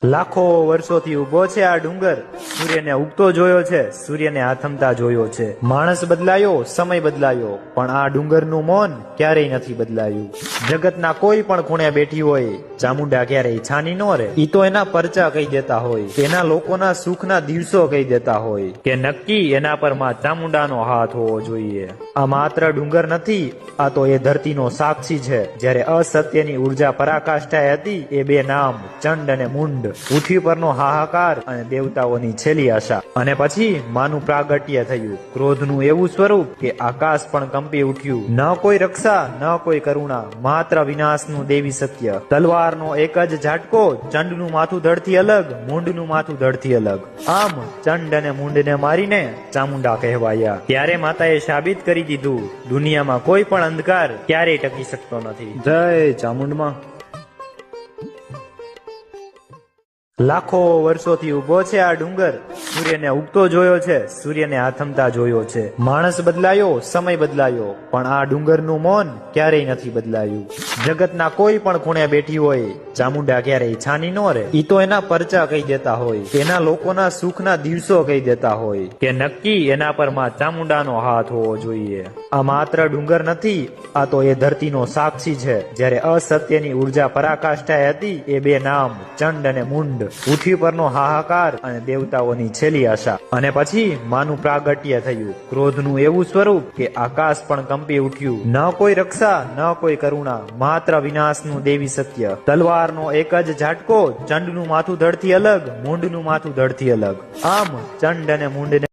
લાખો વર્ષોથી ઉભો છે આ ડુંગર, સૂર્યને ઉગતો જોયો છે, સૂર્યને આથમતા જોયો છે. માણસ બદલાયો, સમય બદલાયો, પણ આ ડુંગરનું મૌન ક્યારેય નથી બદલાયું. જગતના કોઈ પણ ખૂણે બેઠી હોય, ચામુંડા ક્યારેય છાની નો રહે. ઈ તો એના પરચા કહી દેતા હોય, એના લોકોના સુખના દિવસો કહી દેતા હોય, કે નક્કી એના પર માં ચામુંડાનો હાથ હોવો જોઈએ. આ માત્ર ડુંગર નથી, આ તો એ ધરતીનો સાક્ષી છે. જ્યારે અસત્યની ઉર્જા પરાકાષ્ઠાએ હતી, એ બે નામ ચંડ અને મુંડ, પૃથ્વી પરનો હાહાકાર અને દેવતાઓની છેલ્લી આશા. અને પછી માનું પ્રાગટ્ય થયું, ક્રોધનું એવું સ્વરૂપ કે આકાશ પણ કંપી ઉઠ્યું. ન કોઈ રક્ષા, ન કોઈ કરુણા, માત્ર વિનાશનું દેવી સત્ય. તલવારનો એક જ ઝાટકો, ચંડનું માથું ધડથી અલગ, મુંડનું માથું ધડથી અલગ. આમ ચંડ અને મુંડને મારીને ચામુંડા કહેવાયા. ત્યારે માતાએ સાબિત કરી દીધું, દુનિયામાં કોઈ પણ અંધકાર ક્યારેય ટકી શકતો નથી. જય ચામુંડમાં. લાખો વર્ષોથી ઉભો છે આ ડુંગર, સૂર્યને ઉગતો જોયો છે, સૂર્યને આથમતા જોયો છે. માણસ બદલાયો, સમય બદલાયો, પણ આ ડુંગરનું મૌન ક્યારેય નથી બદલાયું. જગતના કોઈ પણ ખૂણે બેઠી હોય, ચામુંડા ક્યારેય છાની નો રહે. ઈ તો એના પરચા કહી દેતા હોય, એના લોકોના સુખના દિવસો કહી દેતા હોય, કે નક્કી એના પર માં ચામુંડાનો હાથ હોવો જોઈએ. આ માત્ર ડુંગર નથી, આ તો એ ધરતીનો સાક્ષી છે. જ્યારે અસત્યની ઉર્જા પરાકાષ્ઠાએ હતી, એ બે નામ ચંડ અને મુંડ, પૃથ્વી પરનો હાહાકાર અને દેવતાઓની છેલ્લી આશા. અને પછી માનું પ્રાગટ્ય થયું, ક્રોધનું એવું સ્વરૂપ કે આકાશ પણ કંપી ઉઠ્યું. ન કોઈ રક્ષા, ન કોઈ કરુણા, માત્ર વિનાશનું દેવી સત્ય. તલવારનો એક જ ઝાટકો, ચંડનું માથું ધડથી અલગ, મુંડનું માથું ધડથી અલગ. આમ ચંડ અને મુંડને